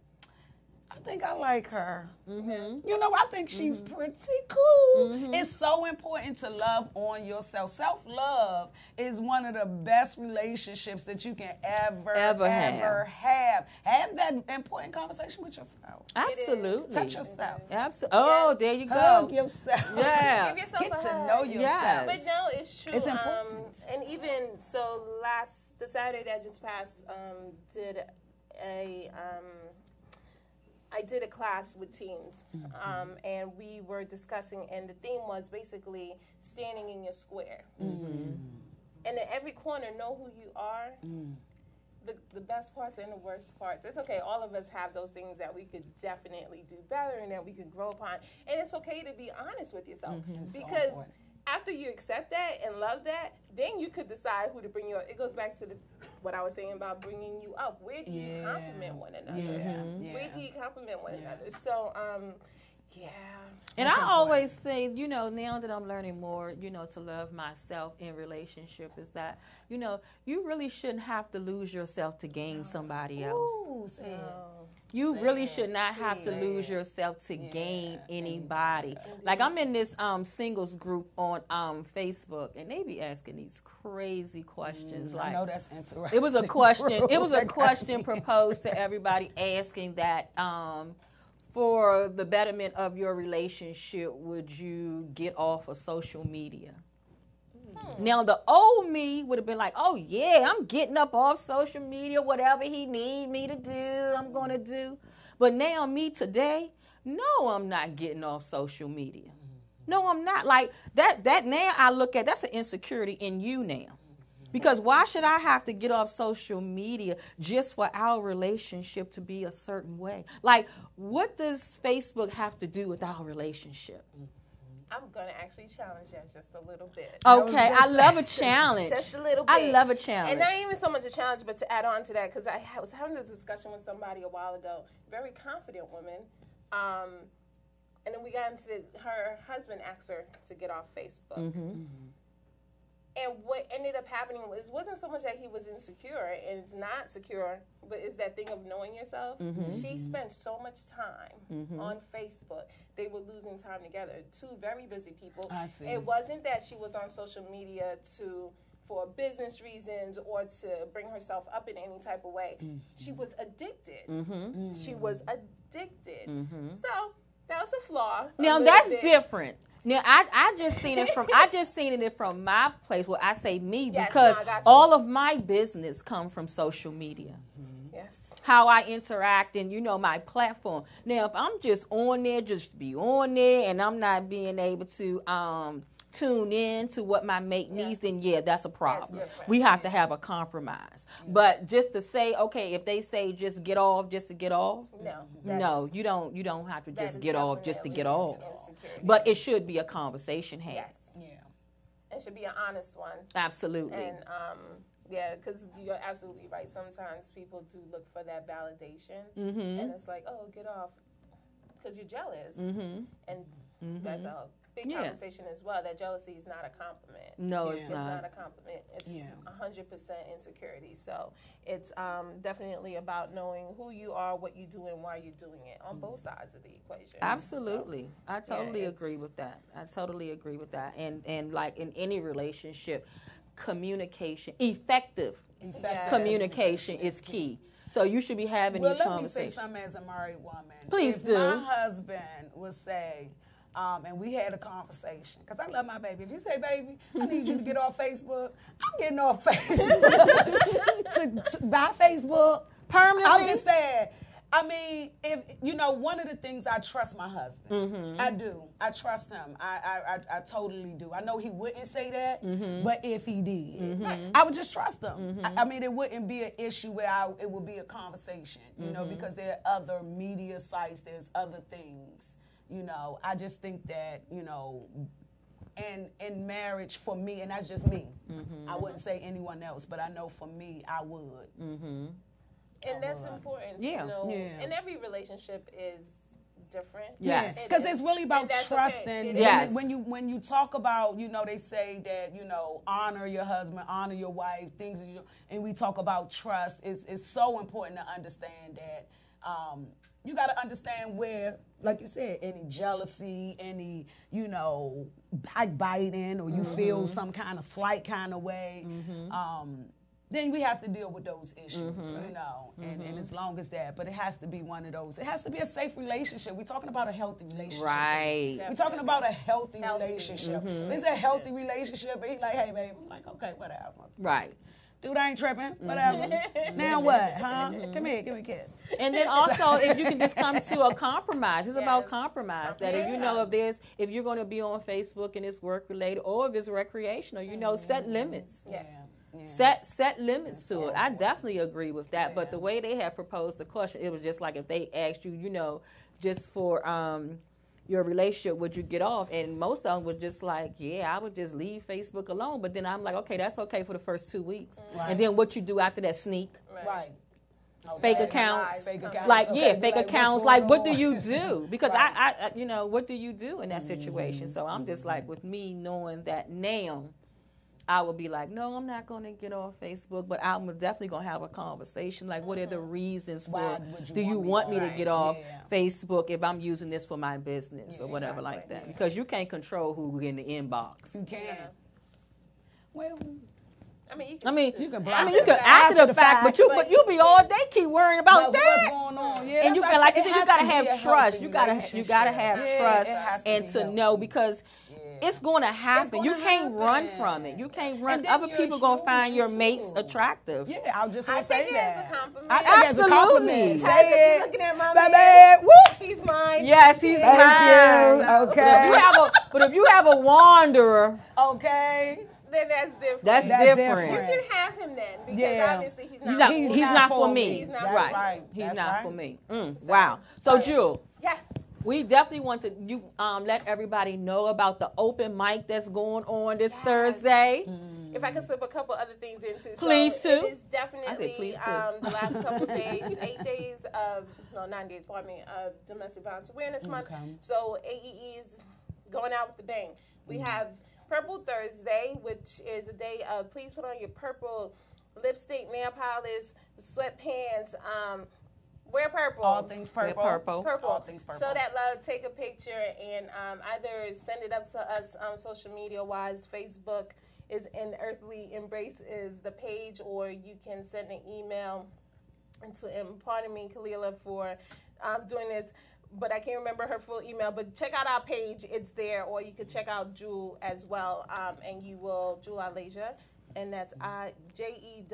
I think I like her. I think she's pretty cool. It's so important to love on yourself. Self-love is one of the best relationships that you can ever have. Have that important conversation with yourself. Absolutely. Touch yourself. Absolutely. Oh, there you go. Hug yourself. Yeah. Give yourself Get a to hug. know yourself. Yes. But no, it's true. It's important. And even so, the Saturday that just passed, I did a class with teens, and we were discussing, and the theme was basically standing in your square. And in every corner, know who you are. The best parts and the worst parts. It's okay. All of us have those things that we could definitely do better and that we could grow upon. And it's okay to be honest with yourself. Because after you accept that and love that, then you could decide who to bring you up. It goes back to what I was saying about bringing you up. Where do you compliment one another? Where do you compliment one another? So, And I always say, now that I'm learning more, to love myself in relationship is that, you really shouldn't have to lose yourself to gain somebody else. Ooh, You really should not have to lose yourself to gain anybody. Like I'm in this singles group on Facebook, and they be asking these crazy questions. I Like know that's interesting. it was a question. It was a question proposed to everybody, asking that for the betterment of your relationship, would you get off of social media? Now, the old me would have been like, oh, yeah, I'm getting up off social media. Whatever he need me to do, I'm going to do. But now me today, no, I'm not getting off social media. No, I'm not. Like, that now I look at, that's an insecurity in you now. Because why should I have to get off social media just for our relationship to be a certain way? Like, what does Facebook have to do with our relationship? I'm going to actually challenge that just a little bit. Okay, I love a challenge. Just a little bit. I love a challenge. And not even so much a challenge, but to add on to that, because I was having this discussion with somebody a while ago, very confident woman, and then we got into her husband asked her to get off Facebook. And what ended up happening wasn't so much that he was insecure, and it's not secure, but it's that thing of knowing yourself. She spent so much time on Facebook. They were losing time together. Two very busy people. I see. It wasn't that she was on social media for business reasons or to bring herself up in any type of way. She was addicted. She was addicted. So that was a flaw. Now that's different. Now I just seen it from my place where I say me because all of my business come from social media. Yes. How I interact and my platform. Now if I'm just on there, just be on there, and I'm not being able to tune in to what my mate needs, then that's a problem. We have to have a compromise. But just to say, okay, if they say just get off just to get off, no, you don't have to just get off just to get off. But it should be a conversation had. Yes. Yeah. It should be an honest one. Absolutely. And because you're absolutely right. Sometimes people do look for that validation, and it's like, oh, get off, because you're jealous, and that's a big conversation as well, that jealousy is not a compliment. No, It's not a compliment. It's 100% insecurity. So it's definitely about knowing who you are, what you do, and why you're doing it on both sides of the equation. Absolutely. So, I totally agree with that. And like in any relationship, communication, effective communication is key. So you should be having these conversations. Let me say something as a married woman. Please do. My husband would say, and we had a conversation, because I love my baby. If you say, baby, I need you to get off Facebook, I'm getting off Facebook. to buy Facebook. Permanently? I'm just saying. I mean, if one of the things, I trust my husband. Mm-hmm. I do. I trust him. I totally do. I know he wouldn't say that, but if he did, I would just trust him. I mean, it wouldn't be an issue where it would be a conversation, because there are other media sites, there's other things, I just think that, and in marriage for me, and that's just me, I wouldn't say anyone else, but I know for me, I would. And that's important to know. And every relationship is different. Yes. Because it's really about trusting. Okay. Yes. When you talk about, they say that, honor your husband, honor your wife, things, and we talk about trust. It's so important to understand that you got to understand where, like you said, any jealousy, any, backbiting, or you feel some kind of slight kind of way, then we have to deal with those issues, and as long as that, but it has to be one of those. It has to be a safe relationship. We're talking about a healthy relationship. Right. We're talking about a healthy relationship. If it's a healthy relationship, and he's like, hey, babe, I'm like, okay, whatever. Right. Dude, I ain't tripping, whatever. Now what, huh? Come here, give me a kiss. And then also, if you can just come to a compromise. It's about compromise. That if you're going to be on Facebook and it's work related, or if it's recreational, set limits. Yeah. Set limits to it. I definitely agree with that. But the way they have proposed the question, it was just like if they asked you, just for your relationship, would you get off? And most of them was just like, yeah, I would just leave Facebook alone. But then I'm like, okay, that's okay for the first 2 weeks. Right. And then what you do after that, sneak. Right. Okay. Fake accounts. Fake accounts. Like, fake accounts. Like, what do you do? Because I what do you do in that situation? So I'm just like, with me knowing that now, I would be like, no, I'm not going to get off Facebook, but I'm definitely going to have a conversation. Like, what are the reasons for, do you want me to get off Facebook if I'm using this for my business or whatever like that? Because you can't control who in the inbox. You can't. Well, you can after the fact, but you be all day keep worrying about that. What's going on? Yeah, and you got, like you said, you got to have trust. You got to have trust and to know, because it's going to happen. You can't run from it. You can't run. Other people going to find your mates attractive. Yeah, I was just going to say that. As a compliment. I take it as a compliment. Say it. Looking at my man. Woo. He's mine. Yes, he's mine. Okay. But if you have a wanderer, then that's different. That's different. You can have him then, because obviously he's not for me. He's not right. He's not for me. Wow. So, Jewel. Yes. We definitely want to let everybody know about the open mic that's going on this Thursday. If I could slip a couple other things in too. Please, too. It is definitely the last couple of days, 9 days, of Domestic Violence Awareness Month. So AEE is going out with a bang. We have Purple Thursday, which is a day of please put on your purple lipstick, nail polish, sweatpants, wear purple. All things purple. Purple. All things purple. Show that love, take a picture, and either send it up to us social media-wise. Facebook is In Earthly Embrace is the page, or you can send an email to, and pardon me, Kalila, for doing this, but I can't remember her full email. But check out our page. It's there. Or you could check out Jewel as well, and you will, Jewel Alasia. And that's JEWELILASIA.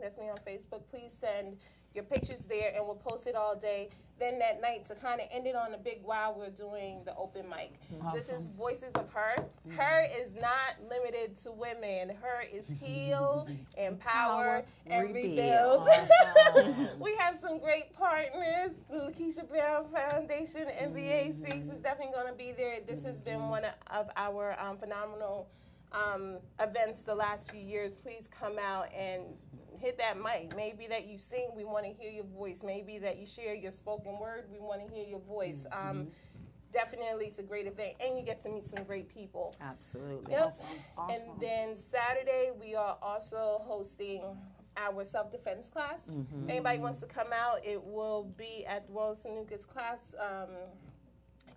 That's me on Facebook. Please send your pictures there, and we'll post it all day. Then that night, to kind of end it on a big wow, we're doing the open mic. Awesome. This is Voices of Her. Her is not limited to women. Her is heal, empower, and rebuild. Awesome. We have some great partners. The Lakeisha Brown Foundation, NBA Seeks is definitely going to be there. This has been one of our phenomenal events the last few years. Please come out and hit that mic. Maybe that you sing, we want to hear your voice. Maybe that you share your spoken word, we want to hear your voice. definitely it's a great event, and you get to meet some great people. Absolutely. Yep. Awesome. And then Saturday, we are also hosting our self-defense class. Anybody wants to come out, it will be at Royal Sanuka's class.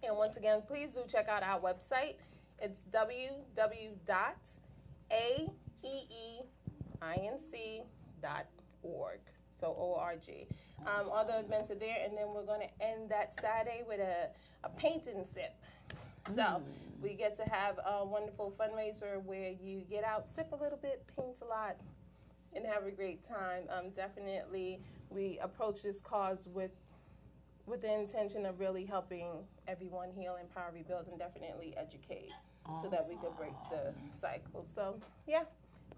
And once again, please do check out our website. It's www.aeeinc.org. So O-R-G. All the events are there, and then we're going to end that Saturday with a paint and sip. So we get to have a wonderful fundraiser where you get out, sip a little bit, paint a lot, and have a great time. Definitely, we approach this cause with the intention of really helping everyone heal, empower, rebuild, and definitely educate so that we could break the cycle. So, yeah.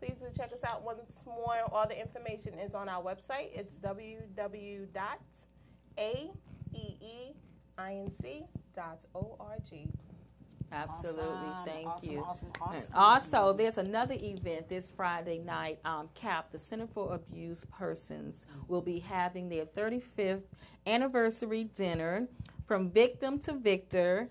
Please do check us out once more. All the information is on our website. It's www.aeeinc.org. Absolutely. Thank you. Awesome. And also, there's another event this Friday night. CAP, the Center for Abused Persons, will be having their 35th anniversary dinner from victim to victor.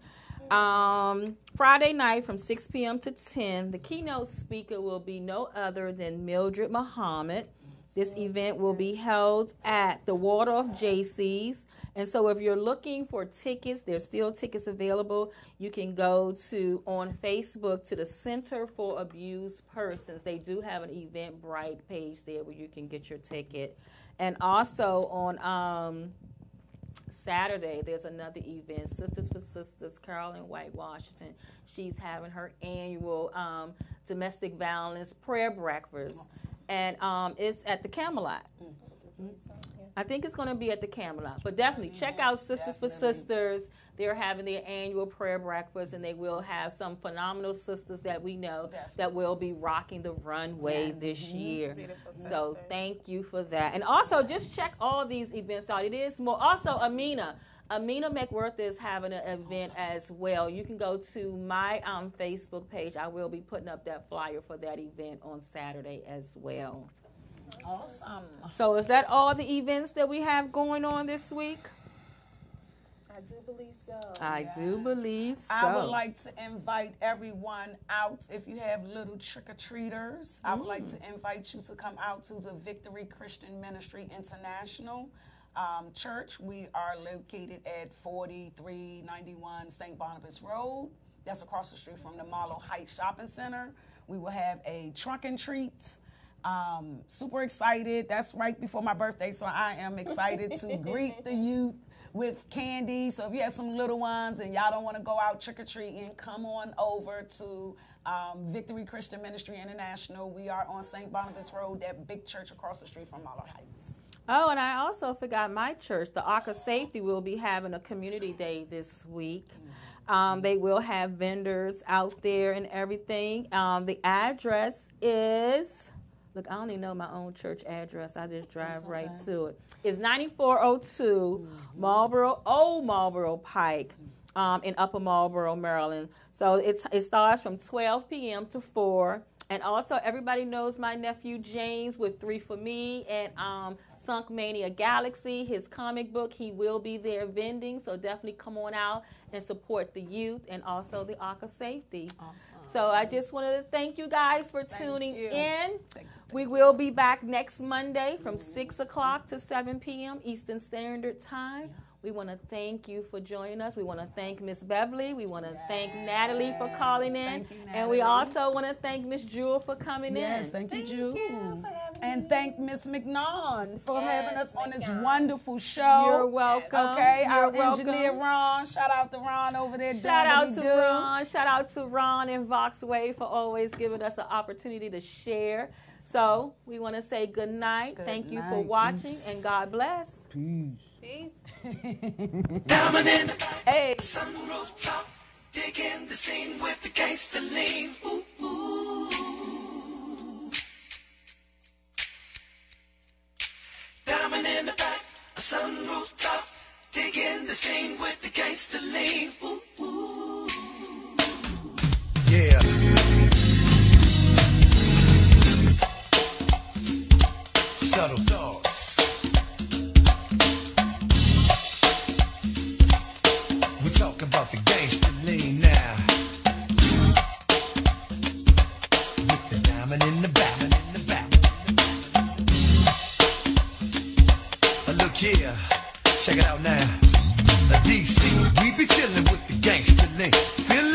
Friday night from 6 p.m. to 10. The keynote speaker will be no other than Mildred Muhammad. This event will be held at the Waldorf JC's. And so if you're looking for tickets, there's still tickets available. You can go on Facebook to the Center for Abused Persons. They do have an Eventbrite page there where you can get your ticket. And also on Saturday, there's another event, Sisters for Sisters, Carolyn White, Washington. She's having her annual domestic violence prayer breakfast, and it's at the Camelot. I think it's going to be at the Camelot, but definitely check out Sisters for Sisters. They're having their annual prayer breakfast, and they will have some phenomenal sisters that we know that will be rocking the runway this year. So thank you for that. And also, just check all these events out. It is more. Also, Amina McWorth is having an event as well. You can go to my Facebook page. I will be putting up that flyer for that event on Saturday as well. Awesome. So is that all the events that we have going on this week? I do believe so. I do believe so. I would like to invite everyone out. If you have little trick-or-treaters, I would like to invite you to come out to the Victory Christian Ministry International Church. We are located at 4391 St. Barnabas Road. That's across the street from the Marlow Heights Shopping Center. We will have a trunk and treat. Super excited. That's right before my birthday, so I am excited to greet the youth with candy. So if you have some little ones and y'all don't want to go out trick-or-treating, come on over to Victory Christian Ministry International. We are on St. Barnabas Road, that big church across the street from Marlow Heights. Oh, and I also forgot my church, the Ark of Safety, will be having a community day this week. They will have vendors out there and everything. The address is... Look, I don't even know my own church address. I just drive right to it. It's 9402 Old Marlboro Pike in Upper Marlboro, Maryland. So it starts from 12 p.m. to 4. And also, everybody knows my nephew James with 3 for Me and Sunk Mania Galaxy, his comic book. He will be there vending. So definitely come on out and support the youth and also the Ark of Safety. Awesome. So I just wanted to thank you guys for tuning in. We will be back next Monday from 6 o'clock to 7 p.m. Eastern Standard Time. We want to thank you for joining us. We want to thank Miss Beverly. We want to thank Natalie for calling in. And we also want to thank Miss Jewel for coming in. Yes, thank you, Jewel. And thank Miss Mignon for having us on this wonderful show. You're welcome. Okay, our engineer Ron. Shout out to Ron over there. Shout out to Ron. Shout out to Ron and Voxway for always giving us an opportunity to share. So we want to say good night. Thank you for watching, and God bless. Peace. Diamond in the Hey. sun rooftop, digging the scene with the gangster lean. Ooh, ooh. Diamond in the back, a sun rooftop, digging the scene with the gangster lean. Ooh, ooh. Yeah. Subtle thoughts. We talk about the game. diamond in the back. Look here, check it out now. DC, we be chillin' with the gangster link. Feel